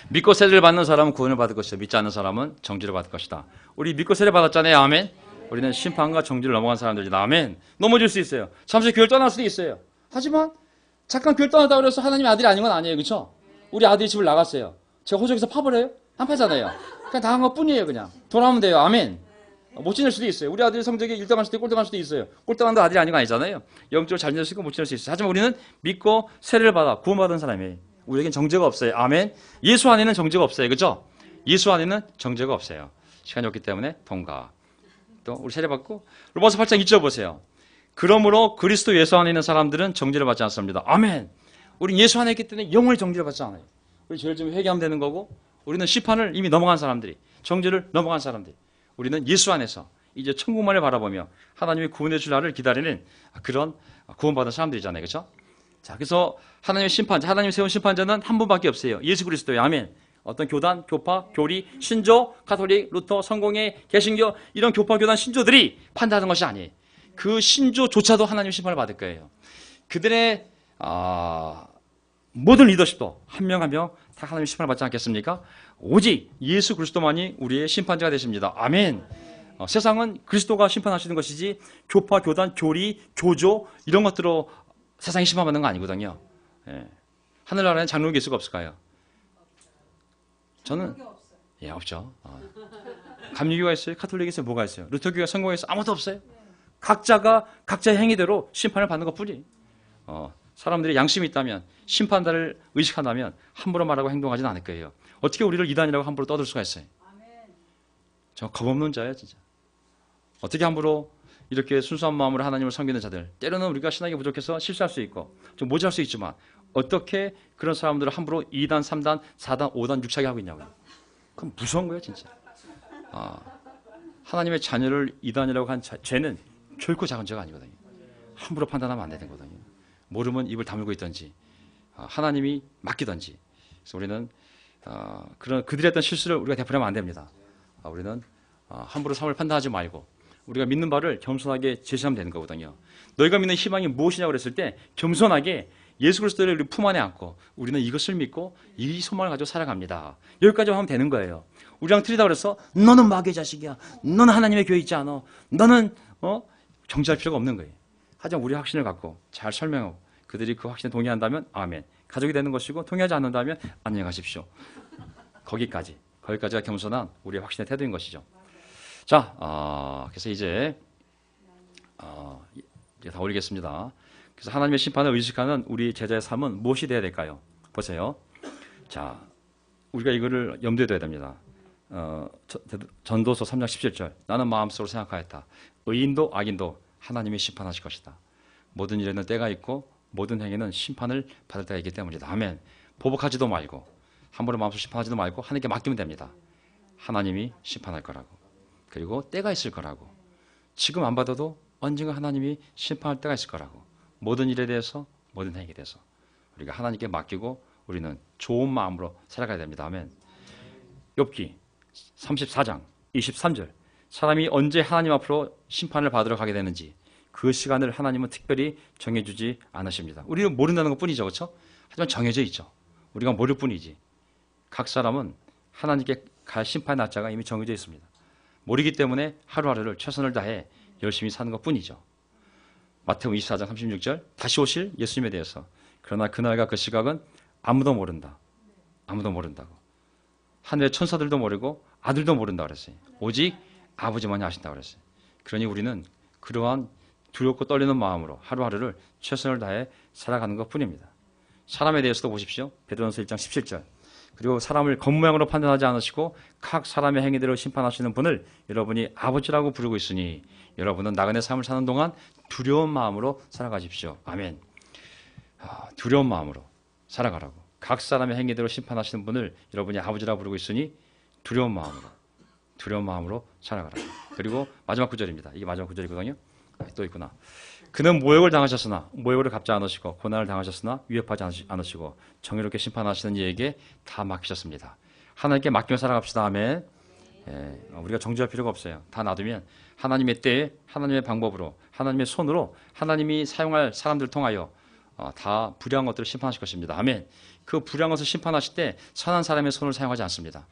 믿고 세례를 받는 사람은 구원을 받을 것이다. 믿지 않는 사람은 정죄를 받을 것이다. 우리 믿고 세례 받았잖아요. 아멘. 우리는 심판과 정죄를 넘어간 사람들이다. 아멘. 넘어질 수 있어요. 잠시 교회를 떠날 수도 있어요. 하지만 잠깐 교회를 떠나다 그래서 하나님의 아들이 아닌 건 아니에요. 그렇죠? 우리 아들이 집을 나갔어요. 제가 호적에서 파버려요? 안 파잖아요. 그냥 당한 것 뿐이에요. 그냥 돌아오면 돼요. 아멘. 못 지낼 수도 있어요. 우리 아들이 성적이 1등할 수도 있고 꼴등할 수도 있어요. 꼴등한도 아들이 아닌 거 아니잖아요. 영적으로 잘 지낼 수 있고 못 지낼 수 있어요. 하지만 우리는 믿고 세례를 받아 구원받은 사람이에요. 우리에겐 정죄가 없어요. 아멘. 예수 안에는 정죄가 없어요. 그렇죠? 예수 안에는 정죄가 없어요. 시간이 없기 때문에 통과. 또 우리 세례 받고 로마서 8장 2절 보세요. 그러므로 그리스도 예수 안에 있는 사람들은 정죄를 받지 않습니다. 아멘. 우린 예수 안에 있기 때문에 영원히 정죄를 받지 않아요. 우리 죄를 좀 회개하면 되는 거고 우리는 심판을 이미 넘어간 사람들이, 정죄를 넘어간 사람들이, 우리는 예수 안에서 이제 천국만을 바라보며 하나님의 구원해 줄 날을 기다리는 그런 구원받은 사람들이잖아요. 그렇죠? 자, 그래서 하나님의 심판자, 하나님 세운 심판자는 한 분밖에 없어요. 예수 그리스도예요. 아멘. 어떤 교단, 교파, 교리, 신조, 가톨릭, 루터, 성공회, 개신교 이런 교파, 교단, 신조들이 판단하는 것이 아니에요. 그 신조조차도 하나님의 심판을 받을 거예요. 그들의 모든 리더십도 한 명 한 명 다 하나님의 심판을 받지 않겠습니까? 오직 예수 그리스도만이 우리의 심판자가 되십니다. 아멘. 세상은 그리스도가 심판하시는 것이지 교파, 교단, 교리, 교조 이런 것들로 세상이 심판받는 거 아니거든요. 예. 하늘나라에는 장로 교수가 없을까요? 저는 없죠. 감리교가 있어요. 카톨릭에 있어요. 뭐가 있어요? 루터교가 성공에 있어요. 아무도 없어요. 각자가 각자의 행위대로 심판을 받는 것뿐이. 사람들이 양심이 있다면 심판자를 의식한다면 함부로 말하고 행동하지는 않을 거예요. 어떻게 우리를 이단이라고 함부로 떠들 수가 있어요? 저 겁없는 자예요, 진짜. 어떻게 함부로 이렇게 순수한 마음으로 하나님을 섬기는 자들. 때로는 우리가 신앙이 부족해서 실수할 수 있고 좀 모자랄 수 있지만 어떻게 그런 사람들을 함부로 2단, 3단, 4단, 5단 육차게 하고 있냐고요. 그건 무서운 거예요, 진짜. 하나님의 자녀를 이단이라고 한 죄는 결코 작은 죄가 아니거든요. 함부로 판단하면 안 되는 거거든요. 모르면 입을 다물고 있든지 하나님이 맡기든지. 그래서 우리는 그런 그들이 했던 실수를 우리가 되풀이하면 안 됩니다. 우리는 함부로 삶을 판단하지 말고 우리가 믿는 바를 겸손하게 제시하면 되는 거거든요. 너희가 믿는 희망이 무엇이냐고 그랬을 때 겸손하게 예수 그리스도를 우리 품 안에 안고 우리는 이것을 믿고 이 소망을 가지고 살아갑니다. 여기까지만 하면 되는 거예요. 우리랑 틀리다 그래서 너는 마귀의 자식이야. 너는 하나님의 교회 있지 않아. 너는 정죄할 필요가 없는 거예요. 하지만 우리 확신을 갖고 잘 설명하고 그들이 그 확신에 동의한다면 아멘. 가족이 되는 것이고 동의하지 않는다면 안녕히 가십시오. 거기까지가 겸손한 우리의 확신의 태도인 것이죠. 자, 그래서 이제 다 올리겠습니다. 그래서 하나님의 심판을 의식하는 우리 제자의 삶은 무엇이 되어야 될까요? 보세요. 자, 우리가 이거를 염두에 둬야 됩니다. 전도서 3장 17절. 나는 마음속으로 생각하였다. 의인도 악인도 하나님이 심판하실 것이다. 모든 일에는 때가 있고 모든 행위는 심판을 받을 때가 있기 때문이다. 아멘. 보복하지도 말고 함부로 마음속으로 심판하지도 말고 하나님께 맡기면 됩니다. 하나님이 심판할 거라고. 그리고 때가 있을 거라고. 지금 안 받아도 언젠가 하나님이 심판할 때가 있을 거라고. 모든 일에 대해서 모든 행위에 대해서 우리가 하나님께 맡기고 우리는 좋은 마음으로 살아가야 됩니다. 아멘. 욥기 34장 23절. 사람이 언제 하나님 앞으로 심판을 받으러 가게 되는지 그 시간을 하나님은 특별히 정해주지 않으십니다. 우리는 모른다는 것뿐이죠. 그렇죠? 하지만 정해져 있죠. 우리가 모를 뿐이지. 각 사람은 하나님께 갈 심판의 날짜가 이미 정해져 있습니다. 모르기 때문에 하루하루를 최선을 다해 열심히 사는 것뿐이죠. 마태복음 24장 36절 다시 오실 예수님에 대해서 그러나 그날과 그 시각은 아무도 모른다. 아무도 모른다고. 하늘의 천사들도 모르고 아들도 모른다 그랬어요. 오직 아버지만이 아신다 그랬어요. 그러니 우리는 그러한 두렵고 떨리는 마음으로 하루하루를 최선을 다해 살아가는 것뿐입니다. 사람에 대해서도 보십시오. 베드로전서 1장 17절. 그리고 사람을 겉모양으로 판단하지 않으시고 각 사람의 행위대로 심판하시는 분을 여러분이 아버지라고 부르고 있으니 여러분은 나그네 삶을 사는 동안 두려운 마음으로 살아가십시오. 아멘. 두려운 마음으로 살아가라고. 각 사람의 행위대로 심판하시는 분을 여러분이 아버지라고 부르고 있으니 두려운 마음으로 살아가라고. 그리고 마지막 구절입니다. 이게 마지막 구절이거든요. 또 있구나. 그는 모욕을 당하셨으나 모욕을 갚지 않으시고 고난을 당하셨으나 위협하지 않으시고 정의롭게 심판하시는 이에게 다 맡기셨습니다. 하나님께 맡기며 살아갑시다. 아멘. 우리가 정죄할 필요가 없어요. 다 놔두면 하나님의 때에 하나님의 방법으로 하나님의 손으로 하나님이 사용할 사람들을 통하여 다 불의한 것들을 심판하실 것입니다. 아멘. 그 불의한 것을 심판하실 때 선한 사람의 손을 사용하지 않습니다.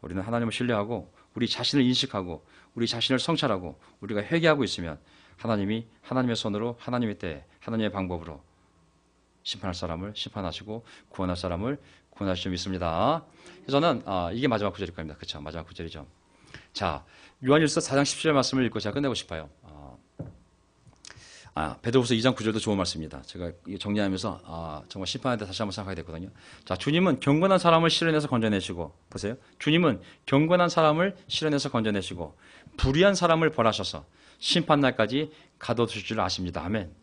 우리는 하나님을 신뢰하고 우리 자신을 인식하고 우리 자신을 성찰하고 우리가 회개하고 있으면 하나님이 하나님의 손으로 하나님의 때 하나님의 방법으로 심판할 사람을 심판하시고 구원할 사람을 구원하실 줄 믿습니다. 그래서 저는 이게 마지막 구절일 겁니다. 그렇죠? 마지막 구절이죠. 자, 요한일서 4장 17절 말씀을 읽고 제가 끝내고 싶어요. 베드로후서 2장 9절도 좋은 말씀입니다. 제가 정리하면서 정말 심판에 대해 다시 한번 생각하게 됐거든요. 자, 주님은 경건한 사람을 실현해서 건져내시고 보세요. 주님은 경건한 사람을 실현해서 건져내시고 불의한 사람을 벌하셔서 심판날까지 가둬두실 줄 아십니다. 아멘.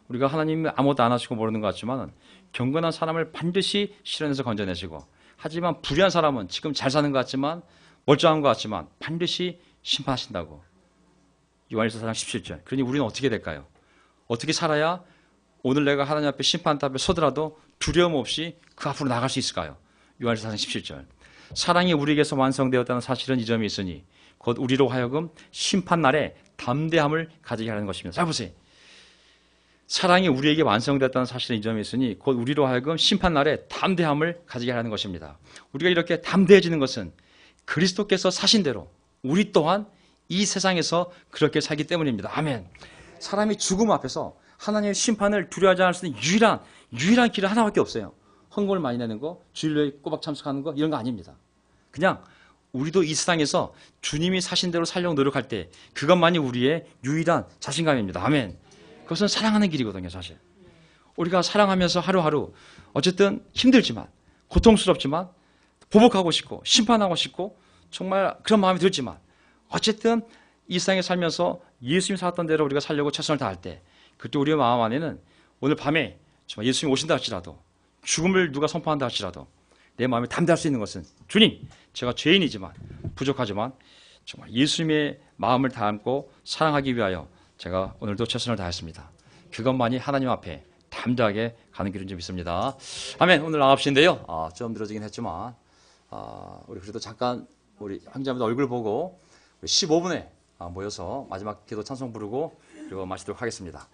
우리가 하나님이 아무것도 안 하시고 모르는 것 같지만 경건한 사람을 반드시 실현해서 건져내시고 하지만 불의한 사람은 지금 잘 사는 것 같지만 멀쩡한 것 같지만 반드시 심판하신다고. 요한일서 4장 17절. 그러니 우리는 어떻게 될까요? 어떻게 살아야 오늘 내가 하나님 앞에 심판 앞에 서더라도 두려움 없이 그 앞으로 나갈 수 있을까요? 요한일서 4장 17절. 사랑이 우리에게서 완성되었다는 사실은 이 점이 있으니 곧 우리로 하여금 심판날에 담대함을 가지게 하는 것입니다. 잘 보세요. 사랑이 우리에게 완성되었다는 사실은 이 점이 있으니 곧 우리로 하여금 심판날에 담대함을 가지게 하는 것입니다. 우리가 이렇게 담대해지는 것은 그리스도께서 사신 대로 우리 또한 이 세상에서 그렇게 살기 때문입니다. 아멘. 사람이 죽음 앞에서 하나님의 심판을 두려워하지 않을 수 있는 유일한 길은 하나밖에 없어요. 헌금을 많이 내는 거, 주일에 꼬박 참석하는 거 이런 거 아닙니다. 그냥 우리도 이 세상에서 주님이 사신 대로 살려고 노력할 때 그것만이 우리의 유일한 자신감입니다. 아멘. 그것은 사랑하는 길이거든요, 사실. 우리가 사랑하면서 하루하루 어쨌든 힘들지만 고통스럽지만 보복하고 싶고 심판하고 싶고 정말 그런 마음이 들지만 어쨌든 이 세상에 살면서 예수님이 살았던 대로 우리가 살려고 최선을 다할 때 그때 우리의 마음 안에는 오늘 밤에 정말 예수님이 오신다 할지라도 죽음을 누가 선포한다 할지라도 내 마음에 담대할 수 있는 것은 주님, 제가 죄인이지만 부족하지만 정말 예수님의 마음을 담고 사랑하기 위하여 제가 오늘도 최선을 다했습니다. 그것만이 하나님 앞에 담대하게 가는 길인 줄 믿습니다. 아멘. 오늘 9시인데요. 좀 늘어지긴 했지만 우리 그래도 잠깐 우리 형제자매들 얼굴 보고 15분에 모여서 마지막 기도 찬송 부르고 그리고 마치도록 하겠습니다.